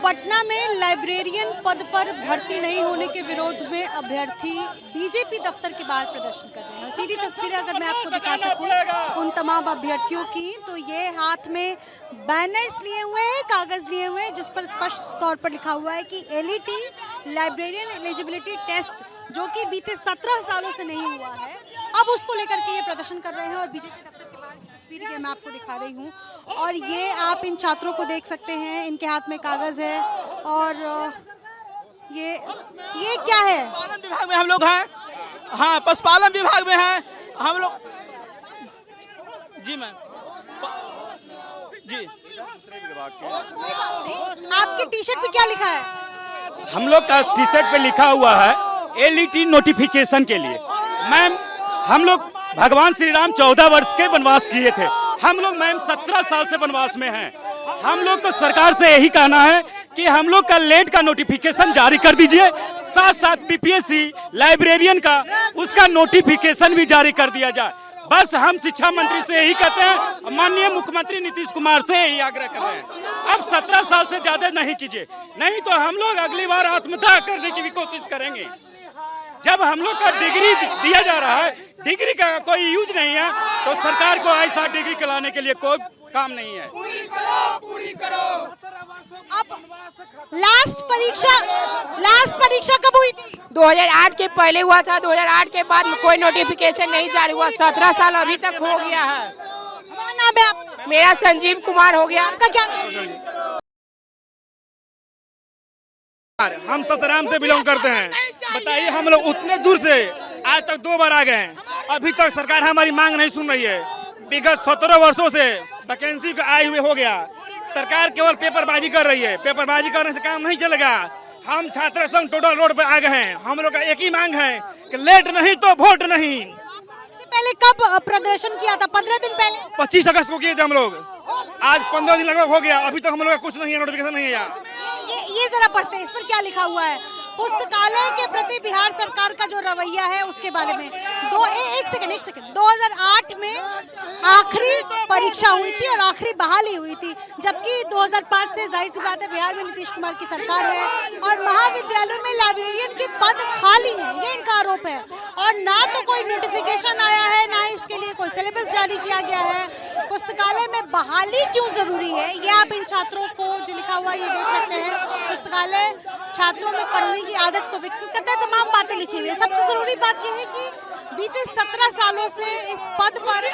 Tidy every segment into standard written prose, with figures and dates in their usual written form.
पटना में लाइब्रेरियन पद पर भर्ती नहीं होने के विरोध में अभ्यर्थी बीजेपी दफ्तर के बाहर प्रदर्शन कर रहे हैं। सीधी तस्वीरें अगर मैं आपको दिखा सकूं उन तमाम अभ्यर्थियों की, तो ये हाथ में बैनर्स लिए हुए हैं, कागज लिए हुए हैं, जिस पर स्पष्ट तौर पर लिखा हुआ है कि एलईटी लाइब्रेरियन एलिजिबिलिटी टेस्ट जो कि बीते 17 सालों से नहीं हुआ है, अब उसको लेकर के ये प्रदर्शन कर रहे हैं। और बीजेपी दफ्तर के बाहर की तस्वीर ये मैं आपको दिखा रही हूँ, और ये आप इन छात्रों को देख सकते हैं, इनके हाथ में कागज है। और ये क्या है? पशुपालन विभाग में हम लोग हैं। हाँ, पशुपालन विभाग में हैं हम लोग। जी मैम, जी। आपके टी शर्ट पे क्या लिखा है? हम लोग का टी शर्ट पे लिखा हुआ है एलईटी नोटिफिकेशन के लिए। मैम, हम लोग भगवान श्री राम 14 वर्ष के वनवास किए थे, हम लोग मैम 17 साल से वनवास में हैं। हम लोग को सरकार से यही कहना है कि हम लोग का लेट का नोटिफिकेशन जारी कर दीजिए, साथ साथ बीपीएससी लाइब्रेरियन का उसका नोटिफिकेशन भी जारी कर दिया जाए। बस हम शिक्षा मंत्री से यही कहते हैं, माननीय मुख्यमंत्री नीतीश कुमार से यही आग्रह कर रहे हैं। अब 17 साल से ज्यादा नहीं कीजिए, नहीं तो हम लोग अगली बार आत्मदाह करने की भी कोशिश करेंगे। जब हम लोग का डिग्री दिया जा रहा है, डिग्री का कोई यूज नहीं है, तो सरकार को ऐसा डिग्री कराने के लिए कोई काम नहीं है। पूरी करो। अब लास्ट परीक्षा कब हुई थी? 2008 के पहले हुआ था, 2008 के बाद कोई नोटिफिकेशन नहीं जारी हुआ। 17 साल अभी तक हो गया है। क्या नाम है आपका? मेरा संजीव कुमार हो गया। आपका क्या नाम है? हम सतराम से बिलोंग करते हैं। बताइए, हम लोग उतने दूर से आज तक 2 बार आ गए हैं, अभी तक सरकार हमारी मांग नहीं सुन रही है। विगत 17 वर्षों से वैकेंसी का आए हुए हो गया, सरकार केवल पेपरबाजी कर रही है। पेपरबाजी करने से काम नहीं चलेगा। हम छात्र संघ टोटल रोड पे आ गए हैं। हम लोग का एक ही मांग है कि लेट नहीं तो वोट नहीं। इससे पहले कब प्रदर्शन किया था? 15 दिन पहले। 25 अगस्त को किए थे हम लोग। आज 15 दिन लगभग हो गया, अभी तक हम लोग का कुछ नहीं है, नोटिफिकेशन नहीं है यार। ये जरा पढ़ते हैं, इस पर क्या लिखा हुआ है? पुस्तकालय के प्रति बिहार सरकार का जो रवैया है उसके बारे में। एक सेकंड 2008 में आखिरी परीक्षा हुई थी और आखिरी बहाली हुई थी, जबकि 2005 से जाहिर सी बात है बिहार में नीतीश कुमार की सरकार है और महाविद्यालयों में लाइब्रेरियन के पद खाली हैं, ये इनका आरोप है। और ना तो कोई नोटिफिकेशन आया है, ना इसके लिए कोई सिलेबस जारी किया गया है। पुस्तकालय में बहाली क्यों जरूरी है, ये आप इन छात्रों को जो लिखा हुआ है ये देख सकते हैं। पुस्तकालय छात्रों में पढ़ने की आदत को विकसित करता है, तमाम बातें लिखी हुई है। सबसे जरूरी बात यह है कि बीते 17 सालों से इस पद पर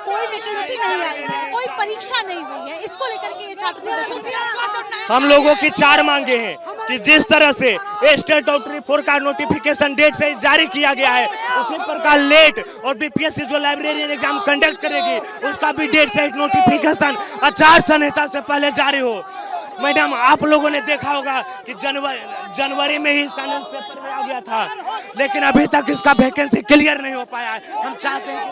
कोई वैकेंसी नहीं आई है, कोई परीक्षा नहीं हुई है। इसको लेकर के ये छात्र प्रदर्शन कर रहे हैं। हम लोगों की 4 मांगे हैं कि जिस तरह से स्टेट आउटरी 4 का नोटिफिकेशन डेट से जारी किया गया है, उसी प्रकार लेट और बीपीएससी जो लाइब्रेरियन एग्जाम कंडक्ट करेगी उसका भी डेट से नोटिफिकेशन आचार संहिता से पहले जारी हो। मैडम, आप लोगों ने देखा होगा कि जनवरी में ही इसका न्यूज़ पेपर में आ गया था, लेकिन अभी तक इसका वैकेंसी क्लियर नहीं हो पाया है। हम चाहते हैं कि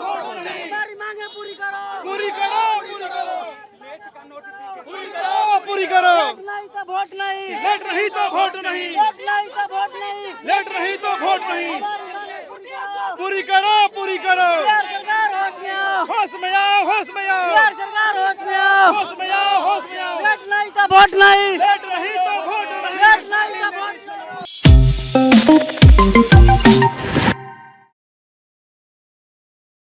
पूरी करो। नहीं तो वोट नहीं, लेट नहीं तो वोट नहीं, नहीं तो वोट नहीं, लेट नहीं तो वोट नहीं। पूरी करो, पूरी करो। बिहार सरकार होश में आओ, होश में आओ, होश में आओ, बिहार सरकार होश में आओ, होश में आओ, होश में आओ। लेट नहीं तो वोट नहीं, लेट नहीं तो वोट